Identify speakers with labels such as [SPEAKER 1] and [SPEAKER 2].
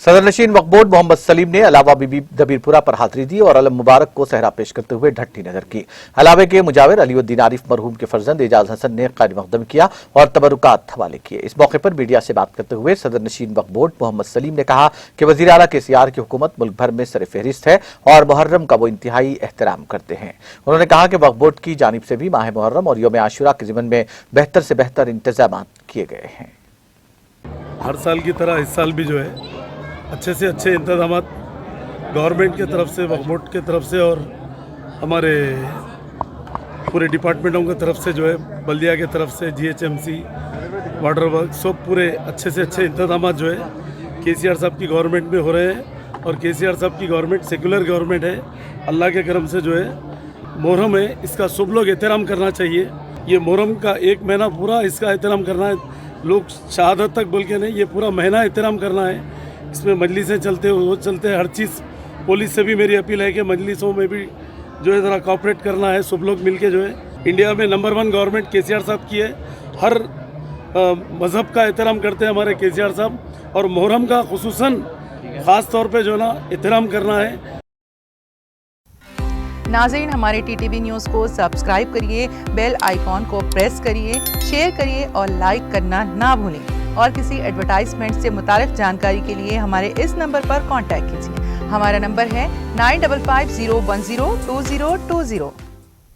[SPEAKER 1] सदर नशीन वक्फ बोर्ड मोहम्मद सलीम ने अलावा बीबी दबीरपुरा पर हाजिरी दी और अलम मुबारक को सहरा पेश करते हुए ढट्ठी नजर की। अलावे के मुजाविर अलीउद्दीन आरिफ मरहूम के फर्जंद एजाज हसन ने खैर मकदम किया और तबरुकात हवाले किए। इस मौके पर मीडिया से बात करते हुए सदर नशीन वक्फ बोर्ड मोहम्मद सलीम ने कहा कि वजीर आला KCR की हुकूमत मुल्क भर में सर फहरिस्त है और मुहर्रम का वो इंतहाई एहतराम करते हैं। उन्होंने कहा कि वक्फ बोर्ड की जानिब से भी माह मुहर्रम और यौम आशुरा के ज़िमन में बेहतर से बेहतर इंतजाम किए गए हैं।
[SPEAKER 2] हर साल की तरह इस साल भी जो है अच्छे से अच्छे इंतजाम गवर्नमेंट के तरफ से, वक्फ बोर्ड के तरफ से और हमारे पूरे डिपार्टमेंटों की तरफ से जो है, बल्दिया के तरफ से, GHMC, वाटर वर्क, सब पूरे अच्छे से अच्छे इंतजाम जो है KCR साहब की गवर्नमेंट में हो रहे हैं। और KCR साहब की गवर्नमेंट सेकुलर गवर्नमेंट है। अल्लाह के करम से जो है मुहर्रम है, इसका सब लोग एहतराम करना चाहिए। ये मुहर्रम का एक महीना पूरा इसका एहतराम करना है। लोग शहादत तक बोल के नहीं, ये पूरा महीना एहतराम करना है। इसमें मजलिसें चलते वो चलते हैं, हर चीज़। पुलिस से भी मेरी अपील है कि मजलिसों में भी जो है ज़रा कोऑपरेट करना है, सब लोग मिलके जो है। इंडिया में नंबर 1 गवर्नमेंट KCR साहब की है। हर मज़हब का एहतराम करते हैं हमारे KCR साहब, और मुहर्रम का खुसूसन ख़ास तौर पे जो है ना एहतराम करना है।
[SPEAKER 3] नाज़रीन, हमारे TTV न्यूज़ को सब्सक्राइब करिए, बेल आइकॉन को प्रेस करिए, शेयर करिए और लाइक करना ना भूलें। और किसी एडवर्टाइजमेंट से मुताल्लिक़ जानकारी के लिए हमारे इस नंबर पर कॉन्टैक्ट कीजिए। हमारा नंबर है 9550102020।